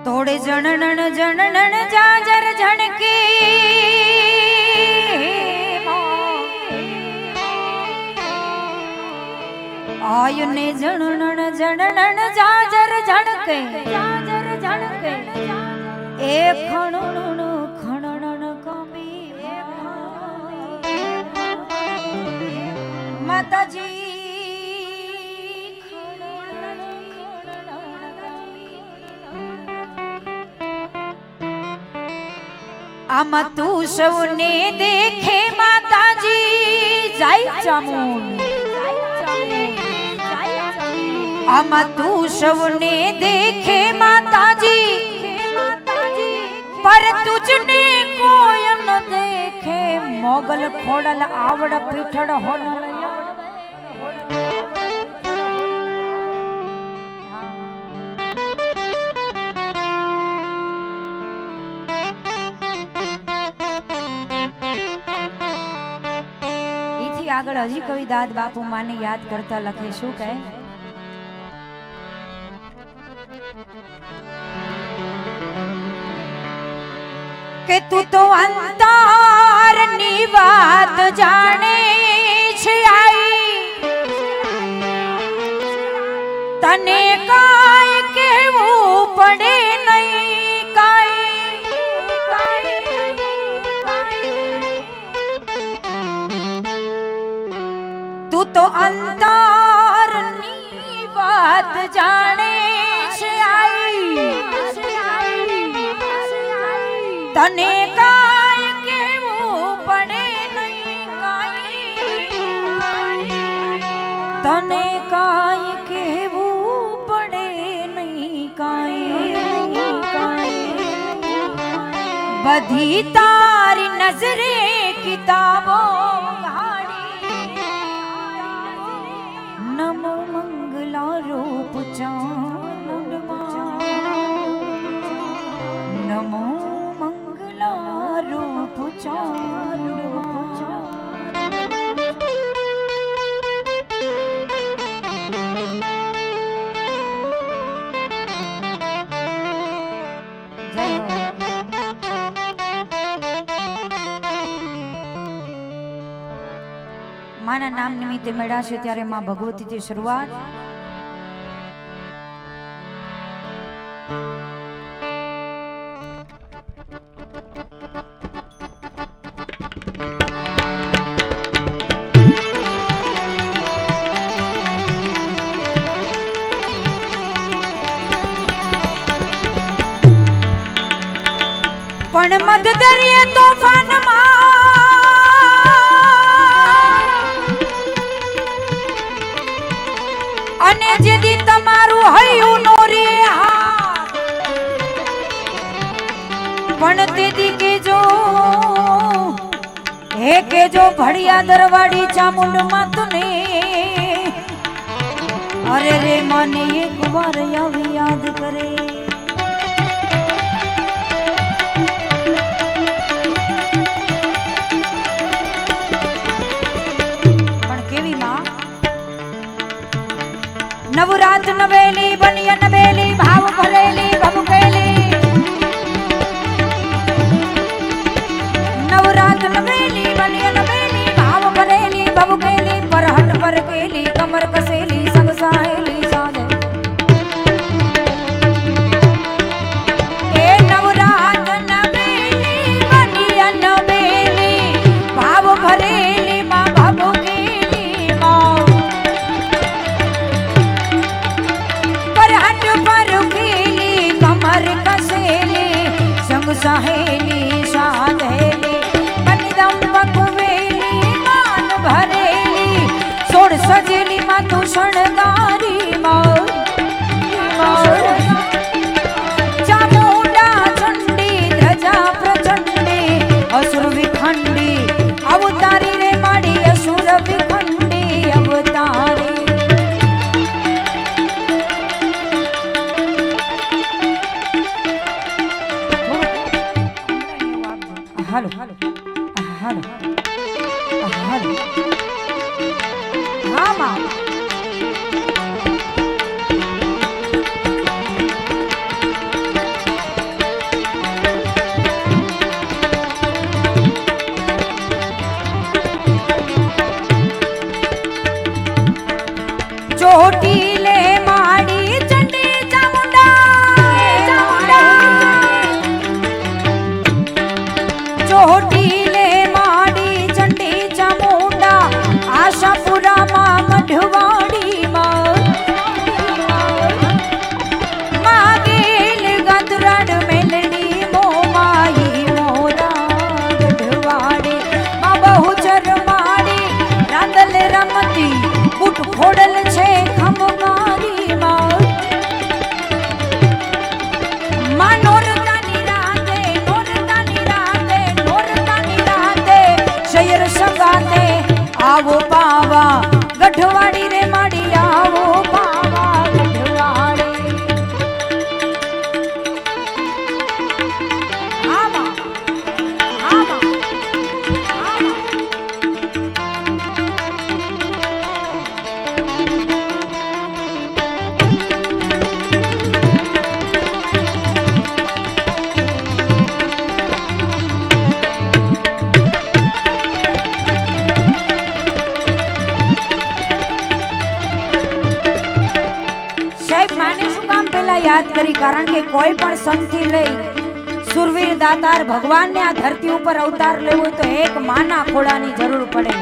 तोड़े जननन जननन जाजर झणके आयुने जननन जननन जाजर झणके ए खणनन खणनन कमी माताजी आमा तू सौने देखे माताजी जाई चामुंड आमा तू सौने देखे माताजी पर तुझने कोई न देखे मोगल खोड़ल आवड़ पीठड़ होनल આગળ હજી કવિ દાદ બાપુ માને યાદ કરતા લખે શું કહે કે તું તો અંતરની વાત જાણે છે આઈ તને કાય કહેવું પડે નહીં કાય तू तो अंतरनी बात जाने से आई तने काय केवू पड़े नहीं काई तने काय केवू पड़े नहीं काई बधी तारी नजरे किताबों नमो मंगला रूप चांद नमो मंगला रूप चांद माना नाम निमित्ते मेळा छे त्यारे मां भगवती थी शुरुआत पण मद दरिये तोफान मा અને જેદી તમારું હૈયું નો રે પણ તેદી કેજો હે કેજો ભડિયા દરવાડી ચામુંડ માતને અરે રે મને એક વાર આવી યાદ કરે नवरात नवेली बनिया नवेली भाव भरेली भमुकेली नवरात नवेली बनिया नवेली भाव भरेली भमुकेली परहट पर केली कमर कसेली संग साहेली साजे ए नवरात नवेली बनिया नवेली भाव भरेली मां भमुकेली मां सहेली साधेली बनिदम बकुवेली मान भरेली सोड़ सजेली मां तू शणगारी चामुंडा चंडी ध्वजा प्रचंडी असुर विखंडी अवतारी रे माड़ी असुर विखंडी अवतारी हेलो हेलो हेलो हेलो કામ પહેલા યાદ કરી કારણ કે કોઈ પણ સંતથી લઈ સુરવીર દાતાર ભગવાનને આ ધરતી ઉપર અવતાર લેવો તો એક માના ખોળાની જરૂર પડે.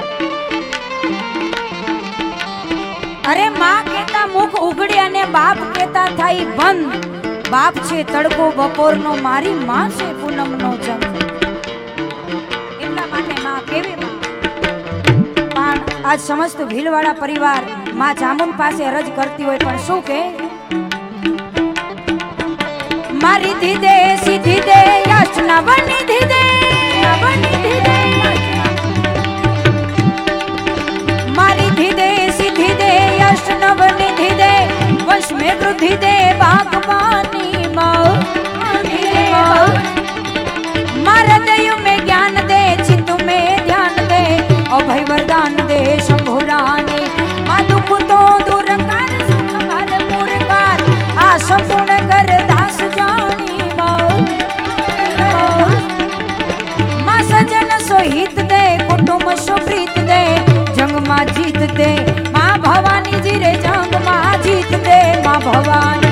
અરે માં કેતા મુખ ઉઘડી અને બાપ કેતા થાય બંધ. બાપ છે તડકો બપોરનો, મારી માં છે પૂનમનો ચંદ. એટલા માટે માં કેવી માં. પણ આજ સમસ્ત ભીલવાડા પરિવાર માં જામુન પાસે અરજ કરતી હોય પણ શું કે મારી ધીદે સીધી દે યાચના બની ધીદે મારી ધીદે સીધી દે યાચના બની ધીદે વંશ में वृद्धि दे बागबानी मारा दयु में ज्ञान दे चित्त में ध्यान दे अभय वरदान दे शंभुरानी मां दुख तो दूर कर सुख भरपूर कर आ संपूर्ण कर दास जानी मां सजन सोहित दे कुटुंब सुप्रीत दे जंग मां जीत दे मां भवानी जी रे जंग मां जीत दे मां भवानी.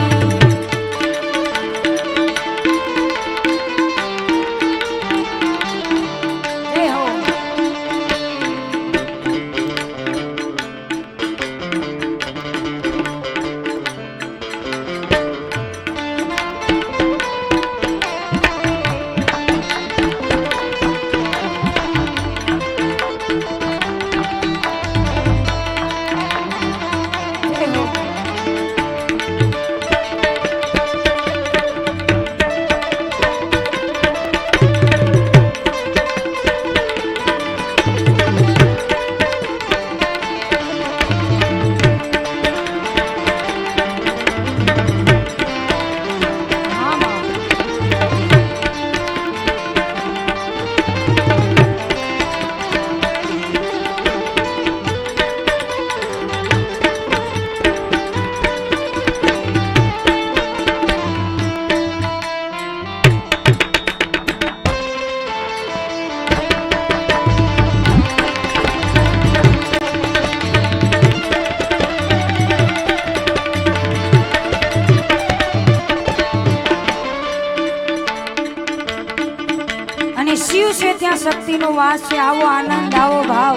શિવ છે ત્યાં શક્તિનો વાસ છે. આવો આનંદ આવો ભાવ.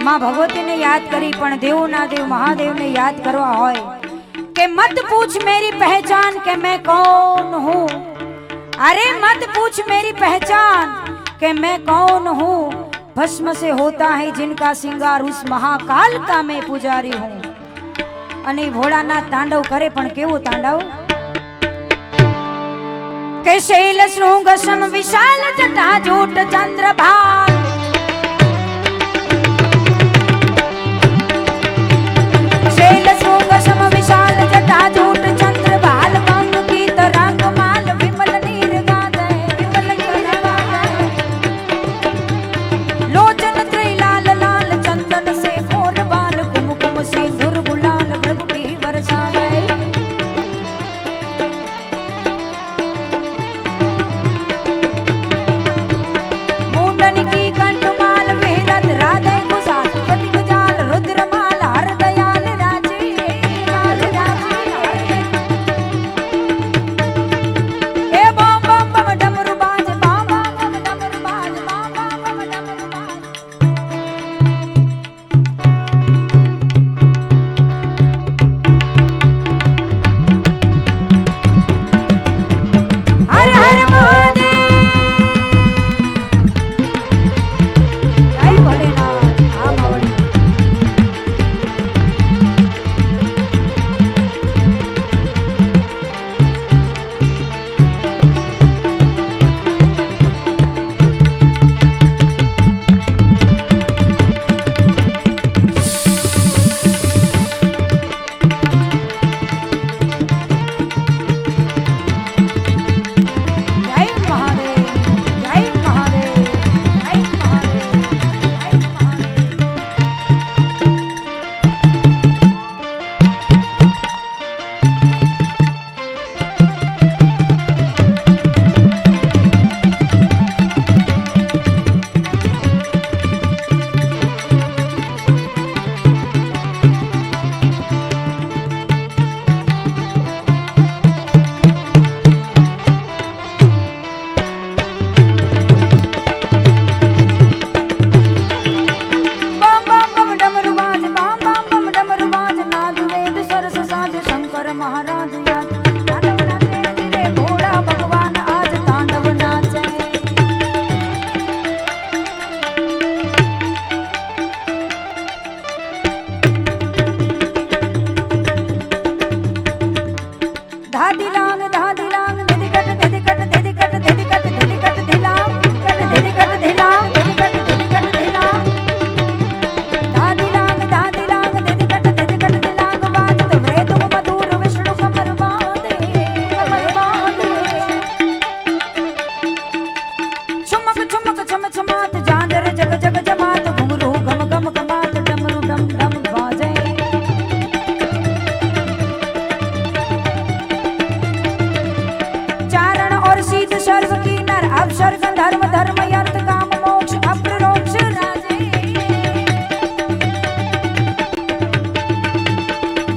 માં ભગવતીને યાદ કરી પણ દેવોના દેવ મહાદેવને યાદ કરવા હોય કે મત પૂછ મેરી પહેચાન કે मैं कौन हूँ. अरे मत पूछ मेरी पहचान कि मैं कौन हूँ. भस्म से होता है जिनका श्रृंगार उस महाकाल का मैं पुजारी हूँ. અને ભોળાનાથ તાંડવ કરે પણ કેવું તાંડવ કે શૈલ શૃંગ સમ વિશાલ જટા જૂટ ચંદ્રભાલ શૈલ શૃંગ સમ વિશાલ જટા જૂટ ચંદ્રભાલ કંગ ગીત રંગ માલ વિમલ નીર ગાદે વિમલ નીર ગાદે લોચન ત્રિલાલ લાલ ચંદન से फोर बाल कुमकुम सिंदूर गुलाल प्रभु की बरसाए धादिलांग धादिलांग धिदिकट धिदिकट धिदिकट धिदिकट धिदिकट धिलांग कट धिदिकट धिलांग धिदिकट धिदिकट धिलांग धादिलांग धादिलांग धिदिकट धिदिकट धिलांग वाजत वेद मधुर विष्णु कमर बांधे चमक चमक चम चमात झांझर जग जग जमात घुंघरू गम गम गमात डमरू डम डम बाजे चारण और सीध सर्व की नर अवसर धर्म धर्म अर्थ काम मोक्ष अप्रोक्ष राजे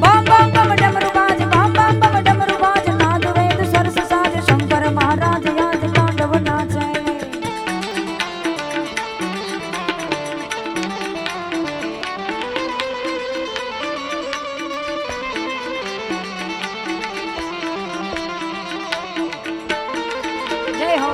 बम बम बम डमरू बाज बम बम बम डमरू बाज नाद वेद सरस साज शंकर महाराज याद तांडव नाचे जय हो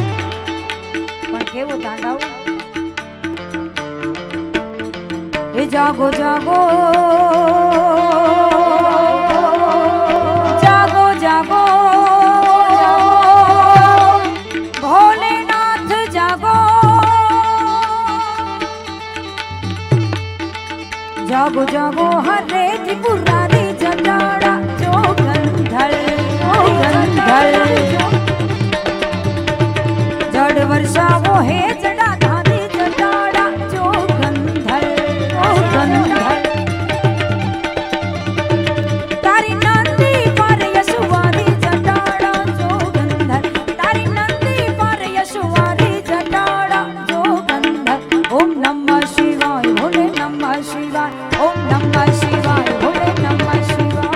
પણ કેવું તાંડવ એ જાગો જાગો જાગો જાગો भोलेनाथ जागो जागो जागो हरे त्रिपुरारी जटाड़ा जोगंधर जड़ वर्षा वो हे जड़ा धारी जटाड़ा जोगंधर तारी नंदी पर यशुवारी जटाड़ा जोगंधर तारी नंदी पर यशुवारी जटाड़ा जोगंधर ओम नमः शिवाय भोले नमः शिवाय ओम नमः शिवाय भोले नमः शिवाय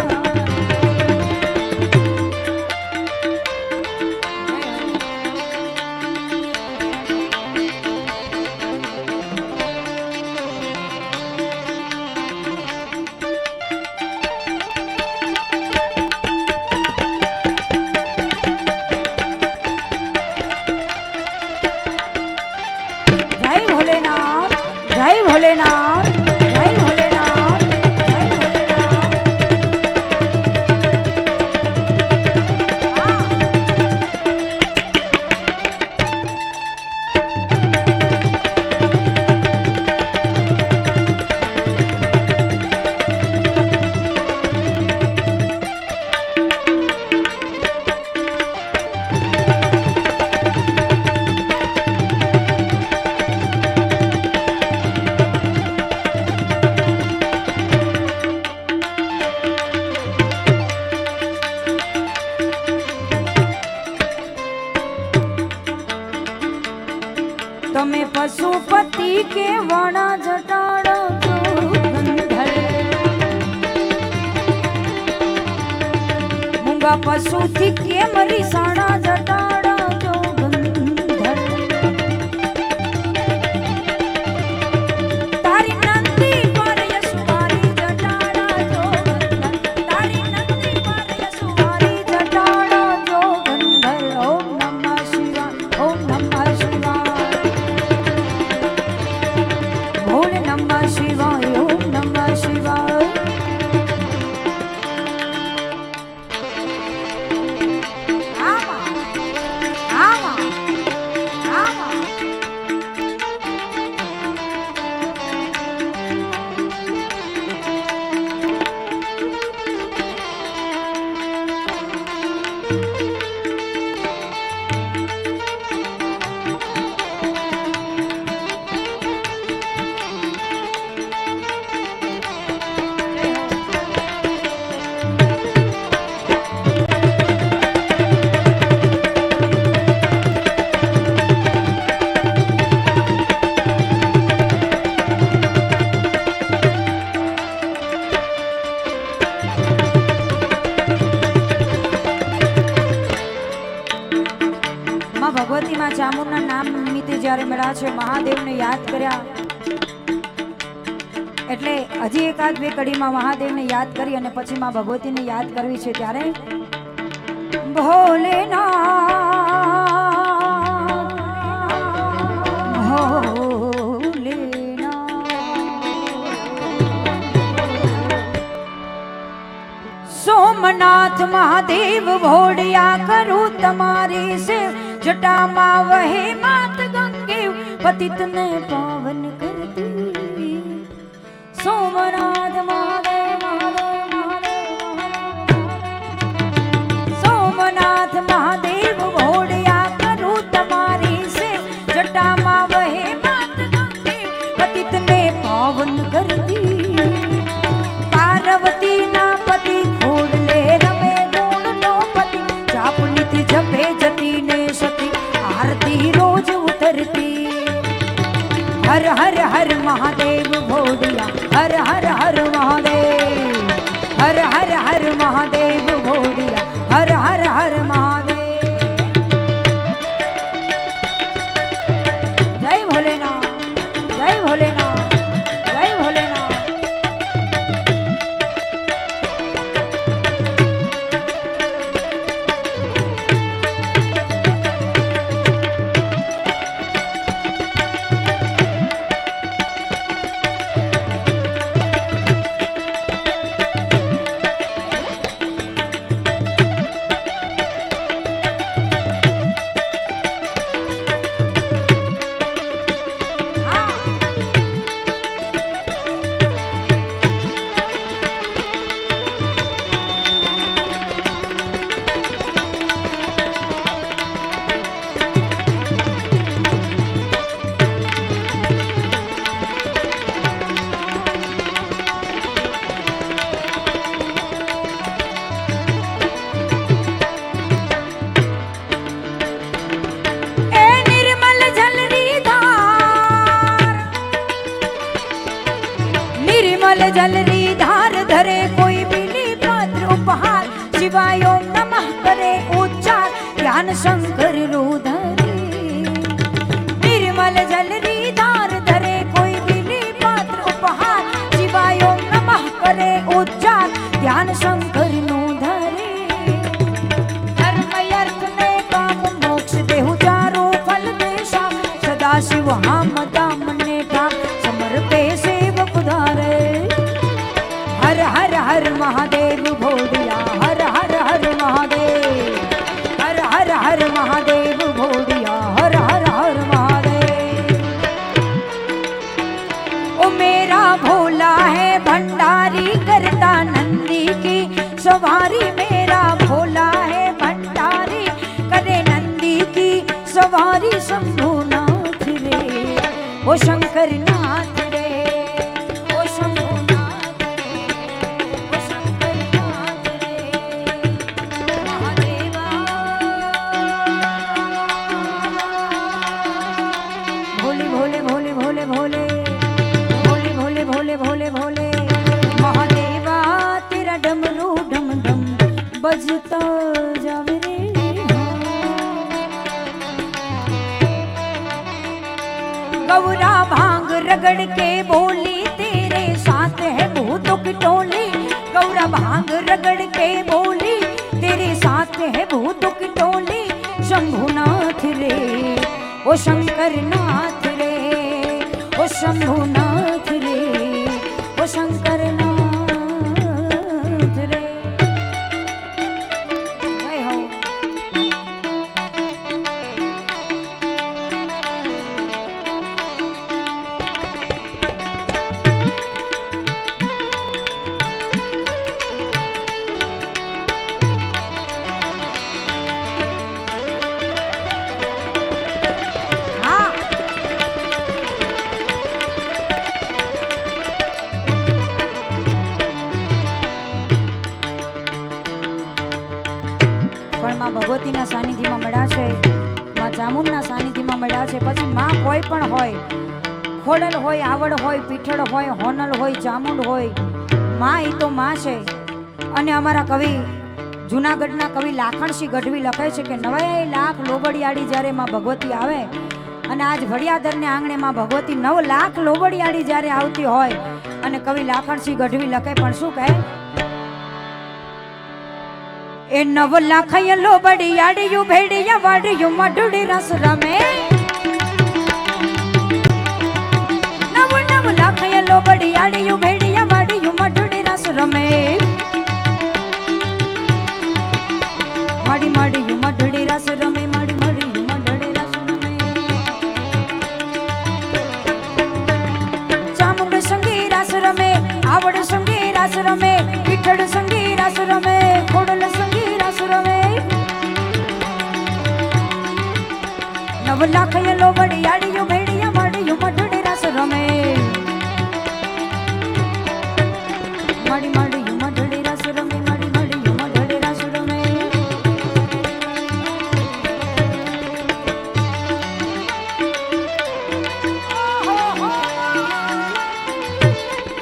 जय भोलेनाथ जय भोलेनाथ जय भोलेनाथ जय भोलेनाथ તમે પશુપતિ કે વણા જટાડો જોગંધર મૂંગા પશુથી કેમ રીસાણા જટાડો જોગંધર તારી નંદી પર યશુવારી જટાડા જોગંધર તારી નંદી પર યશુવારી જટાડા જોગંધર ઓમ નમઃ શિવાય ઓમ નમઃ શિવાય भोले नमः शिवाय ओम नमः शिवाय आमा आमा आमा ભગવતીમાં ચામુંડના નામ નિમિત્તે જ્યારે મળ્યા છે, મહાદેવને યાદ કર્યા એટલે હજી એકાદ બે કડીમાં મહાદેવને યાદ કરી અને પછી માં ભગવતીને યાદ કરવી છે. ત્યારે सोमनाथ महादेव भोड़िया करूं तुम्हारी से जटा माँ वहे मात गंगे पतित ने पावन कर दी। सोमनाथ महादेव सोमनाथ महादेव भोड़िया करूं तुम्हारी से जटा माँ वहे मात गंगे पतित ने पावन कर दी। पार्वती ना पति खोड़ ले रमे गुण नो पति चापुनित जपे जती ने सती आरती रोज उतरती। हर हर हर महादेव भोड़िया हर हर हर महादेव हर हर हर महादेव भोड़िया हर हर हर महादेव। जय भोलेनाथ जय भोलेनाथ जय भोलेनाथ। जलरी धार धरे कोई बिली पात्र उपहार शिवाय ओम नमः करे उच्चार ध्यान शंकर रुधरे। निर्मल जलरी धार धरे कोई बिली पात्र उपहार शिवाय ओम नमः करे उच्चार ध्यान शंकर रुधरे। धर्म अर्थ में काम मोक्ष देहु चारो फल देशा सदा शिव हम दाम ने ठाम समर्पे सेवक उधारे। हर हर हर महादेव भोड़िया हर हर हर महादेव हर हर हर महादेव भोड़िया हर हर हर महादेव। ओ मेरा भोला है भंडारी करता नंदी की सवारी। मेरा भोला है भंडारी करे नंदी की सवारी। शंभुनाथ रे ओ शंकर नाथ रे ओ शंभुनाथ भोले भोले भोले भोले भोले भोले भोले भोले भोले भोले महादेवा तेरा डमरू डम डम बजता जावे रे। गौरा भांग रगड़ के बोली तेरे साथ है भूतों की टोली। गौरा भांग रगड़ के बोली तेरे साथ है भूतों की टोली। शंभुनाथ रे ओ शंकर नाथ रे ओ शंभुनाथ रे ओ शंकर नाथ रे। जय हो। પણ માં ભગવતીના સાનિધ્યમાં મળ્યા છે, માં ચામુંડના સાનિધ્યમાં મળ્યા છે। પછી માં કોઈ પણ હોય, ખોડલ હોય, આવડ હોય, પીઠળ હોય, હોનલ હોય, ચામુંડ હોય, માં એ તો માં છે। અને અમારા કવિ જૂનાગઢના કવિ લાખણસિંહ ગઢવી લખે છે કે 9 લાખ લોબડિયાળી જ્યારે માં ભગવતી આવે અને આજ ભડિયાદરને આંગણે માં ભગવતી 9 લાખ લોબડિયાળી જ્યારે આવતી હોય અને કવિ લાખણસિંહ ગઢવી લખે પણ શું કહે ए 9 लाख लो बड़ी आड़ियो भेड़िया वाड़ियो मडुड़ी रस रमे 9 लाख लो बड़ी आड़ियो भेड़िया वाड़ियो मडुड़ी रस रमे माड़ी माड़ी यू मडुड़ी रस रमे माड़ी माड़ी यू मडुड़ी रस रमे चामुंड संगी रस रमे आवड़ संगी रस रमे पिठड़ संगी रस रमे खोड़ल संगी रस रमे 9 लाख लो बड़ी आड़ियो भेड़िया वाड़ियो मडुड़ी रस रमे माड़ी माड़ी यू मडुड़ी रस रमे माड़ी माड़ी यू मडुड़ी रस रमे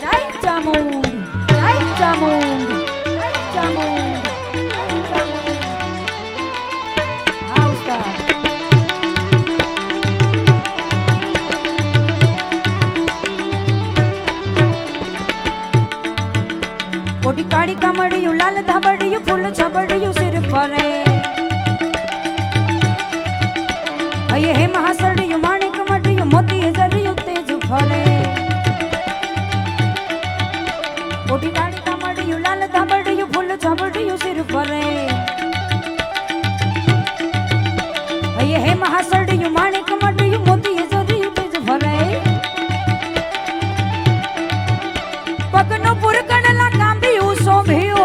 जय चामुंड जय चामुंड जय चामुंड हाँ उस्ताद कोटी काड़ी कमड़ियो लाल धबड़ियो फूल छबड़ियो सिर परे अये हे महासड़ियो माणिक मड़ियो मोती जरियो तेज फले कोटी काड़ी कमड़ियो लाल धबड़ियो फूल छबड़ियो सिर परे अये हे महासड़ियो माणिक मड़ियो मोती जरियो तेज फले पगनो पुरकण लगा शोभियो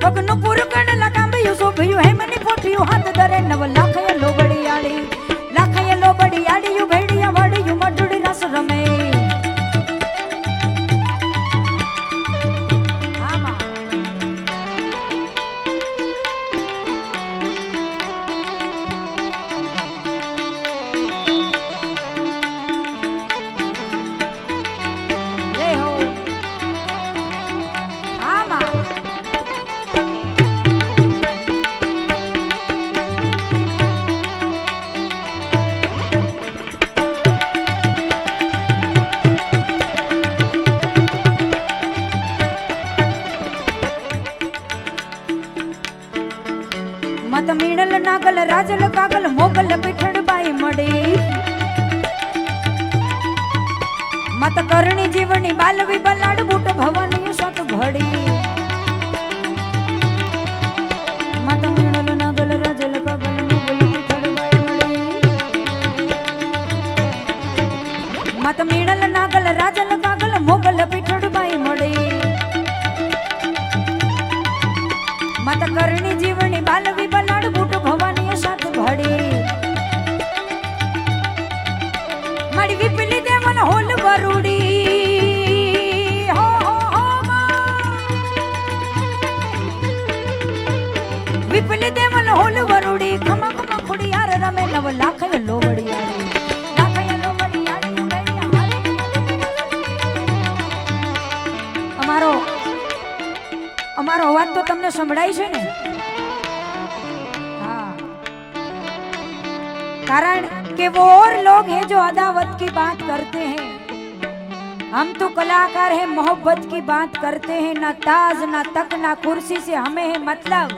पगनो पुरकण लगांबियो शोभियो हे मनी पोठियो हाथ धरे 9 लाख लो बड़ी आड़ी लाख लो बड़ी आड़ी यू भेड़िया वाड़ी यू मडुड़ी रस रमे मत मीणल नागल राजल कागल मोगल पिठड़ बाई मड़ी मत करणी जीवनी बालवी बलाड बूट भवानी सत घड़ी मत मीणल नागल राजल कागल मोगल पिठड़ बाई मड़ी मत मीणल नागल राजल कागल मोगल पिठड़ बाई मड़ी मत करणी जीवनी बालवी बलाड बूट भवानी साथ भड़ी मड़ी विपली देवन होल वरुड़ी हो विपली देवन होल वरुड़ी खमा खमा खुड़ी यार रमे 9 लाख लो बड़ी यारी लाख लो बड़ी यारी અમારો અમારો અવાજ તો તમને સંભળાય છે ને हाँ कारण कि वो और लोग हैं जो अदावत की बात करते हैं हम तो कलाकार हैं मोहब्बत की बात करते हैं ना ताज ना तक ना कुर्सी से हमें है मतलब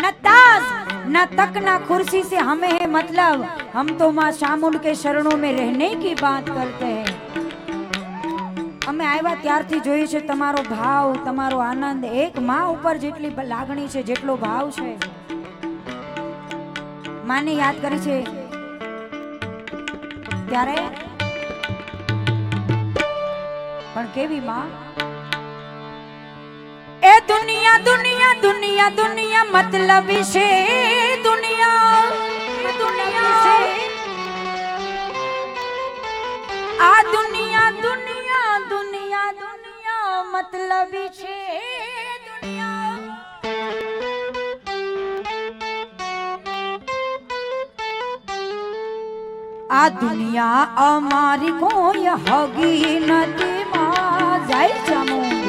न ताज न तक ना कुर्सी से हमें है मतलब हम तो माँ चामुंड के शरणों में रहने की बात करते हैं અમે આવ્યા ત્યારથી જોઈ છે તમારો ભાવ તમારો આનંદ એક માં ઉપર જેટલી લાગણી છે જેટલો ભાવ છે માને યાદ કરી છે ત્યારે પણ કેવી માં એ દુનિયા દુનિયા દુનિયા દુનિયા मतलब છે દુનિયા દુનિયા આ દુનિયા દુનિયા दुनिया दुनिया मतलब छे दुनिया आ दुनिया अमारी कोई हगी नदी मां जय चामुंड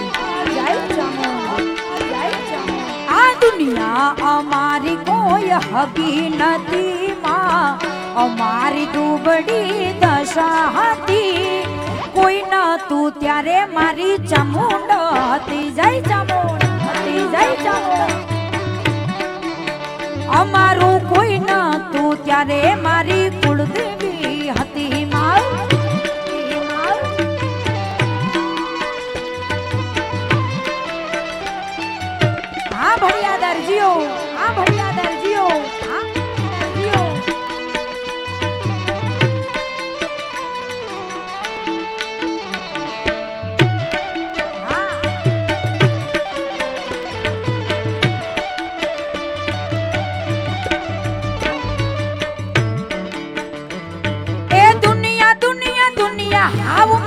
जय चामुंड जय चामुंड आ दुनिया अमारी कोई हगी नदी मां अमारी दुबड़ी दशा हती કોઈ ન તું ત્યારે મારી ચામુંડ હતી જય ચામુંડ હતી જય ચામુંડ અમારું કોઈ ન તું ત્યારે મારી કુળદેવી હતી માર હા ભડિયા દરજીઓ હા ભડિયા દરજીઓ હા દરજીઓ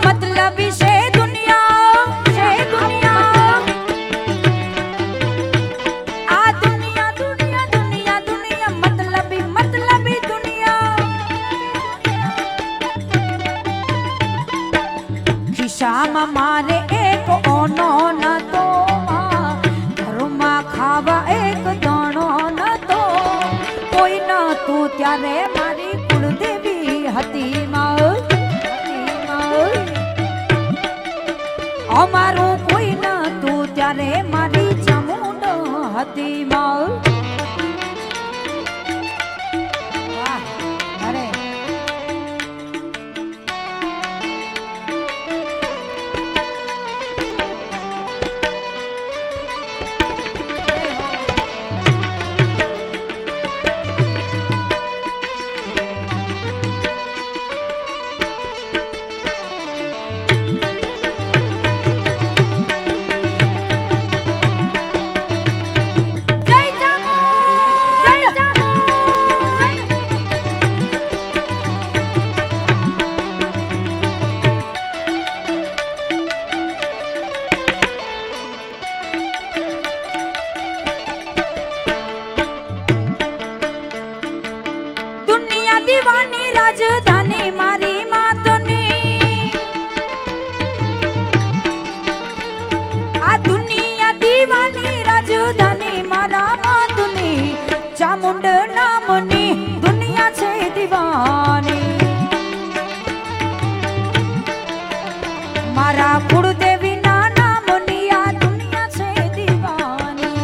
मतलब से दुनिया से दुनिया आ दुनिया दुनिया दुनिया दुनिया मतलबी मतलबी दुनिया खिस्साમાં મારે એક ઓનો નતો ઘરમાં ખાવા એક દાણો નતો કોઈ નતું ત્યારે મારી કુળદેવી હતી માં અમારું કોઈ ન તું ત્યારે મારી ચામુંડ હતી માં વાહ અરે દીવાની રાજધાની મારી માતની આ દુનિયા દીવાની રાજધાની મારા માતની ચામુંડ નામની દુનિયા છે દીવાની મારા કુળદેવી ના નામની આ દુનિયા છે દીવાની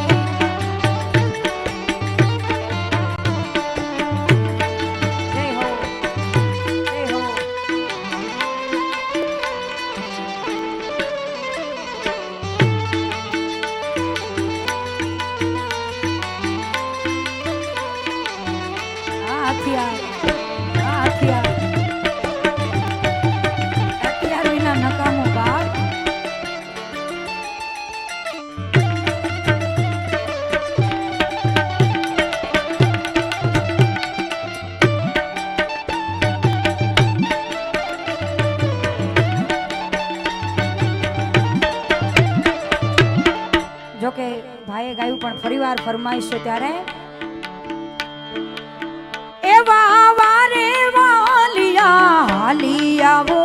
જોકે ભાઈએ ગાયું પણ ફરીવાર ફરમાઈશ છે ત્યારે એવા વારે વાલિયા હાલી આવો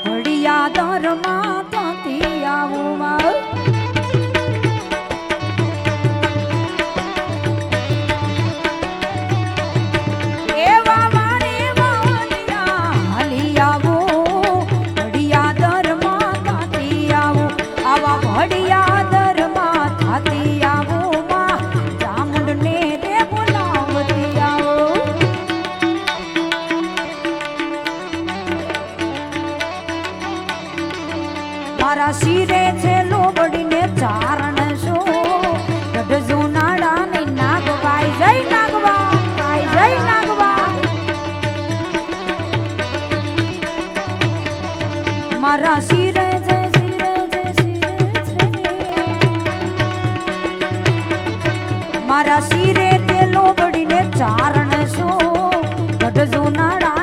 ભડિયા દરમાં તાતી આવો એવા વારે વાલિયા હાલી આવો ભડિયા દરમાં તાતી આવો આવા ભડિયા મારા શિરે છે લોબડીને ચારણ છો ગઢજો નાડા ને નાગવાઈ જય નાગવા જય નાગવા મારા શિરે છે મારા શિરે તે લોબડીને ચારણ છો ગઢજો નાડા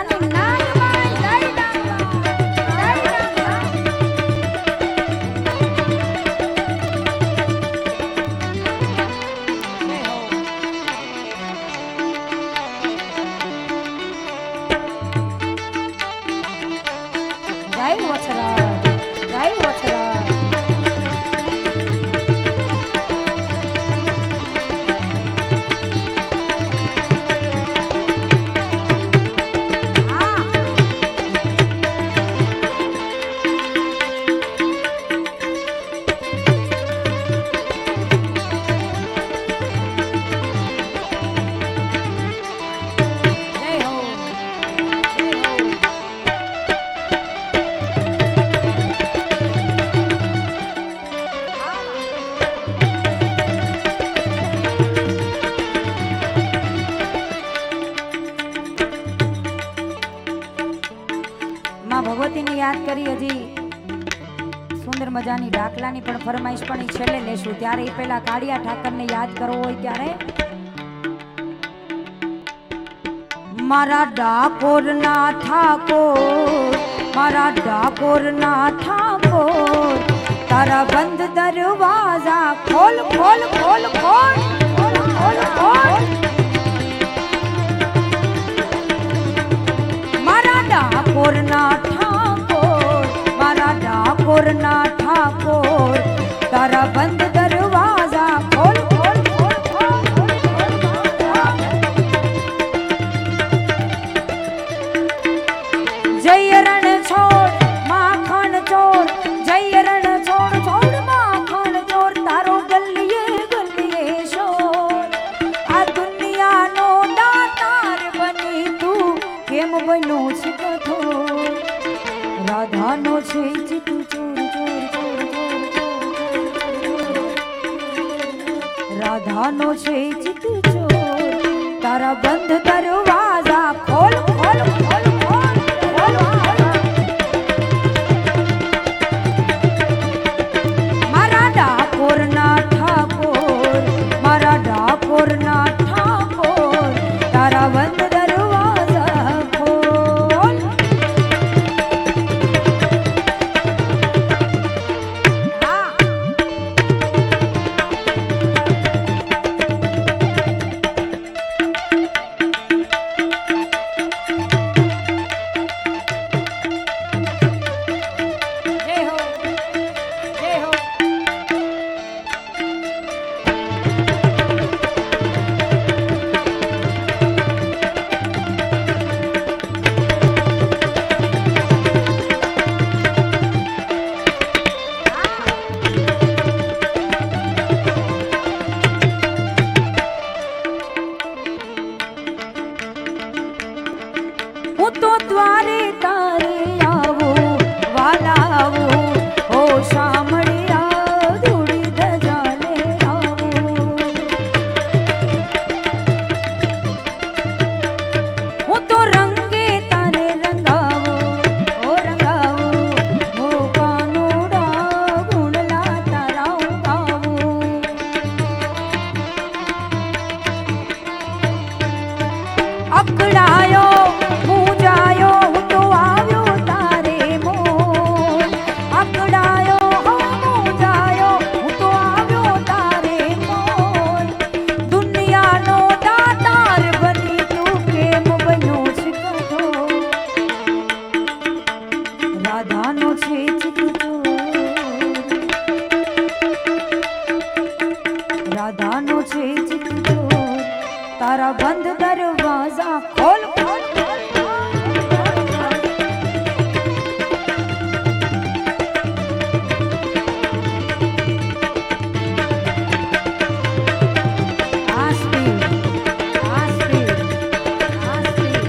મજાની ડાકલાની પણ ફરમાઈશ પણ ઈ છેલ્લે લેશું. ત્યારે એ પેલા કાળિયા ઠાકરને યાદ કરવો હોય ત્યારે મારા ડાકોરના ઠાકોર, મારા ડાકોરના ઠાકોર, તારા બંધ દરવાજા ખોલ ખોલ ખોલ ખોલ ખોલ ખોલ ખોલ. મારા ડાકોરના ઠાકોર, મારા ડાકોરના ઠાકોર, તારા બંધ દરવાજા ખોલ ખોલ ખોલ ખોલ. જય રણ છોડ માખણ ચોર, જય રણ છોડ છોડ માખણ ચોર, તારો ગલીએ ગલીએ શોર. આ દુનિયાનો દાતાર બની તું કેમ બન્યો છે કઠોર. રાધાનો છે ચિત ચોર ચોર ચોર ચોર, રાધાનો છે ચિત ચોર, તારા બંધ દરવાજા ખોલ ખોલ ખોલ ખોલ. મારા ડાકોરના ઠાકોર, મારા ડાકોરના ઠાકોર, તારા બંધ દરવાજા ખોલ. હું તો દ્વારે તારે આવું વાલા આવું, ઓ શામળિયા ધૂળી ધજાલે આવું. હું તો રંગે તારે રંગાવું, ઓ રંગાવું, હું કાનુડા ગુણલા તારા ગાવું. અકળાયો પૂજાયો હું તો આવ્યો તારે મોલ. અકળાયો પૂજાયો હું તો આવ્યો તારે મોલ. દુનિયાનો દાતાર બની તું કેમ બન્યો છે કઠોર. રાધાનો છે ચિત ચોર, રાધાનો છે ચિત ચોર, તારા બંધ દરવાજા ખોલ ખોલ ખોલ ખોલ. આ સ્પીડ, આ સ્પીડ, આ સ્પીડ.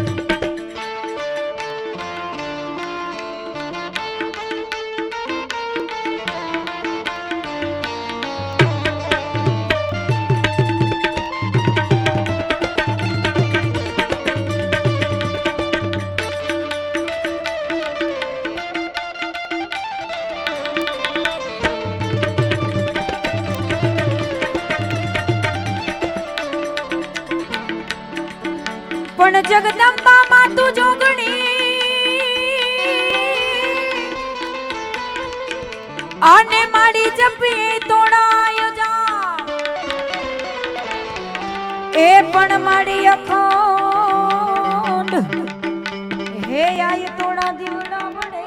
પણ જગદંબા માં તું જોગણી આને માડી જપીએ તોડાય જા. એ પણ માડી અખંડ હે આય તોડા દીવડા બડે.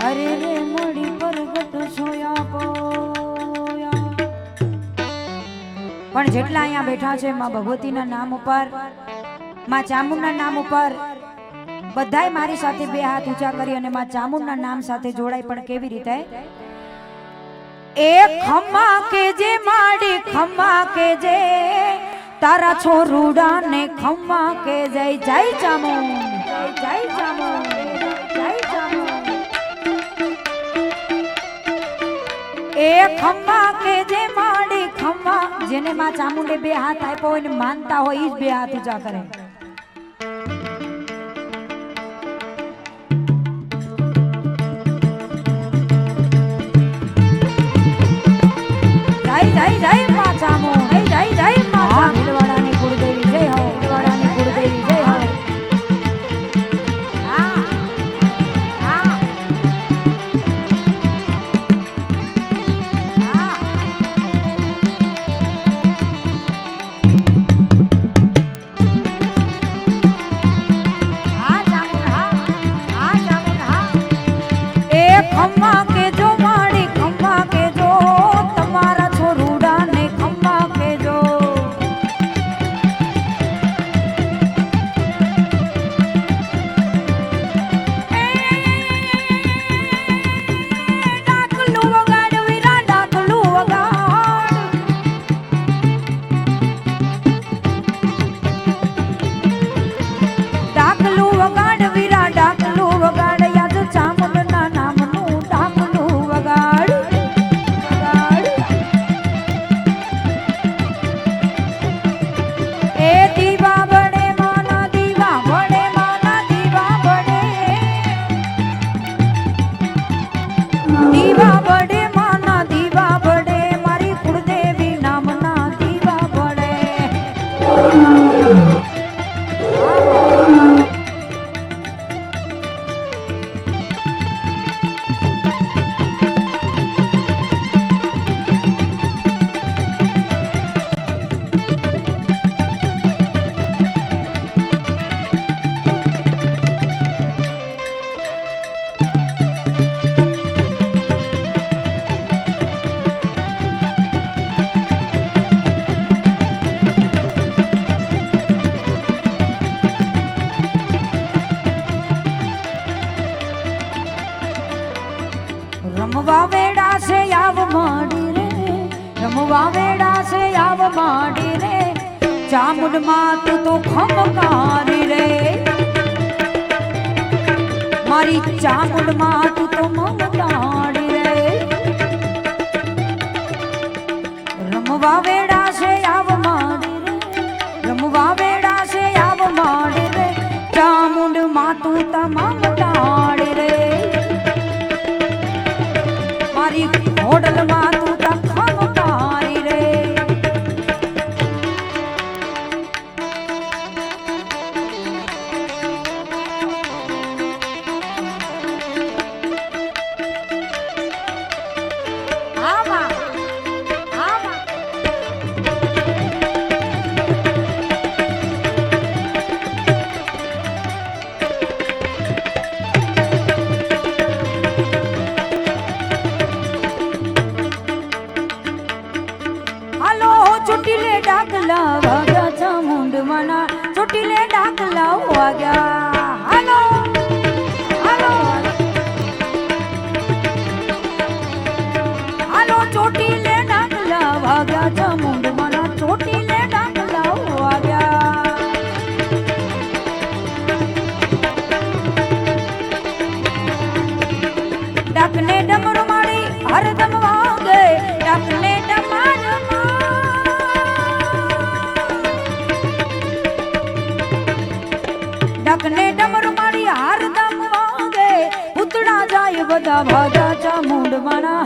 અરે રે મળી પરગટ સોયા પોયા. પણ જેટલા અહીંયા બેઠા છે માં ભગવતીના નામ ઉપર, માં ચામુંડના નામ ઉપર બધાય મારી સાથે બે હાથ ઊંચા કરી અને માં ચામુંડના નામ સાથે જોડાય. પણ કેવી રીતે? એ ખમ્મા કે જે માડી ખમ્મા કે જે, તારા છોરુડાને ખમ્મા કે જય જય ચામુંડ, જય ચામુંડ, જય ચામુંડ. એ ખમ્મા કે જે માડી ખમ્મા, જેને માં ચામુંડે બે હાથ આપ્યો હોય ને માનતા હોય ઈ જ બે હાથ ઊંચા કરે. દીવા બળે માના દીવા બળે મારી કુળદેવી નામના દીવા બળે રમવા વેડા છે આવ માંડી રે રમવા વેડા છે આવ માંડી રે ચામુંડ માં તું તો ખમકારી રે મારી ચામુંડ માં તું તો મમતાડી રે રમવા વેડા છે આવ માંડી રે રમવા વેડા છે આવ માંડી રે ચામુંડ માં તું તો મમતાડી રે મારી હોડલ માં તું તખમ તારી રે આવા આવા ચોટીલે ડાકલા વાગ્યા ચામુંડ માના ચોટીલે ડાકલા વાગ્યા હાલો હાલો હાલો ચોટીલે ડાકલા વાગ્યા ચામુંડ માના ચોટીલે ડાકલા વાગ્યા ડાકને ડમરો મારી હરદમ વાગે ડાકને ડમર ડાકને ડમર મારી હારદમ વાગે પૂતળા જાય બધા ભાજા ચામુંડ માના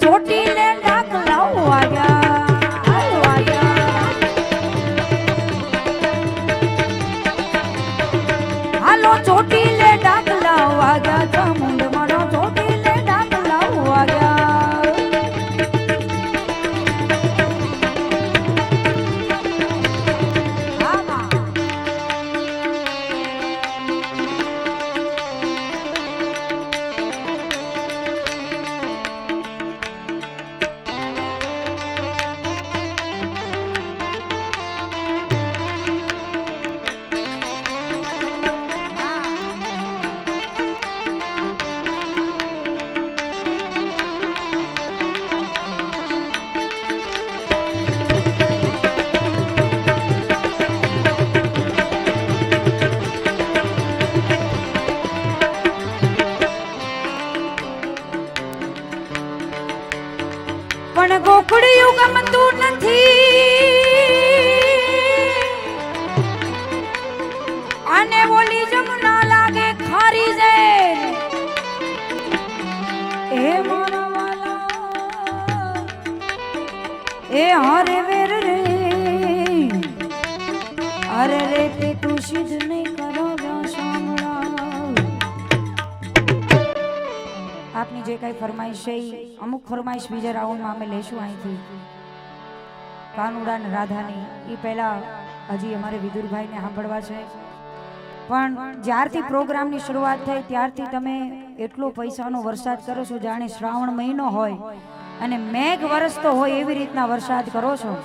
ચોટીલે ડાકલા વાગ્યા હાલો ચોટીલે ડાકલા વાગ્યા ચામુંડ માના ચોટીલે ડાકલા વાગ્યા પણ ગોકળિયું ગમતું નથી અને ઓલી જમના લાગે ખારી જાય એ મારા વાલા એ હરે વેર રે અરે રે તે ખુશી જ નહીં કરો આપની જે કઈ ફરમાઈશ છે અમુક ફરમાઈશ બીજા રાઉન્ડમાં અમે લેશું અહીંથી કાનુડા અને રાધાની એ પહેલા હજી અમારે વિદુરભાઈને સાંભળવા છે પણ જ્યારથી પ્રોગ્રામની શરૂઆત થઈ ત્યારથી તમે એટલો પૈસાનો વરસાદ કરો છો જાણે શ્રાવણ મહિનો હોય અને મેઘ વરસતો હોય એવી રીતના વરસાદ કરો છો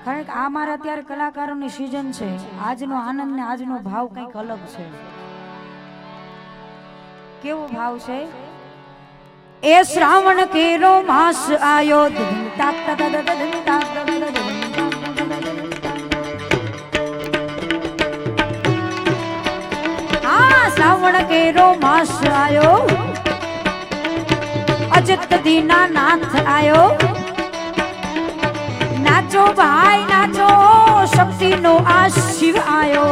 કારણ કે આ મારા અત્યારે કલાકારોની સિઝન છે આજનો આનંદ ને આજનો ભાવ કંઈક અલગ છે કેવો ભાવ છે એ શ્રાવણ કેરો માસ આયો શ્રાવણ કેરો માસ આયો અજત દીના નાથ આયો નાચો ભાઈ નાચો શક્તિનો આ શિવ આયો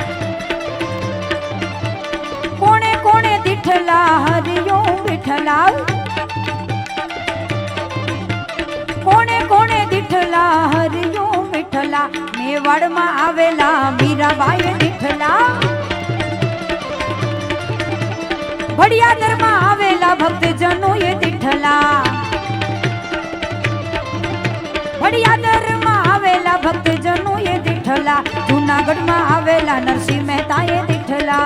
कोणे कोणे दिठला हरियो विठला कोणे कोणे दिठला हरियो विठला मेवाड़ में आवेला मीराबाई दिठला भड़ियादर में आवेला भक्त जनो ये दिठला भड़ियादर में आवेला भक्त जनो ये दिठला जूनागढ़ में आवेला नरसिंह मेहता ये दिठला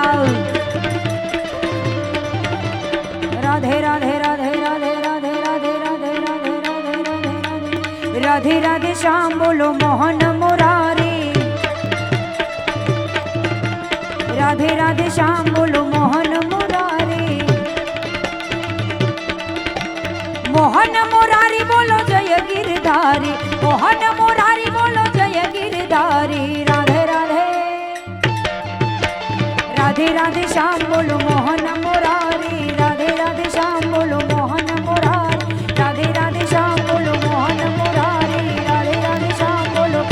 राधे राधे राधे राधे राधे राधे राधे राधे राधे राधे राधे श्याम बोलो मोहन मुरारी राधे राधे श्याम बोलो मोहन मुरारी मोहन मुरारी बोलो जय गिरधारी मोहन मुरारी बोलो जय गिरधारी राधे राधे राधे राधे श्याम बोलो मोहन मुरारी राधे राधे श्याम बोलो मोहन मुरारी राधे राधे श्याम बोलो मोहन मुरारी राधे राधे श्याम बोलो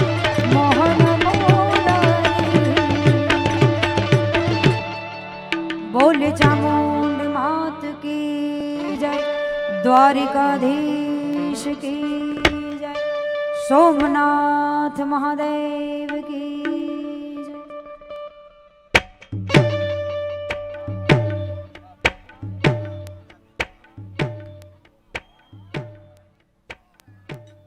मोहन मुरारी बोल चामुंड मात की जय द्वारिकाधीश की जय सोमनाथ महादेव की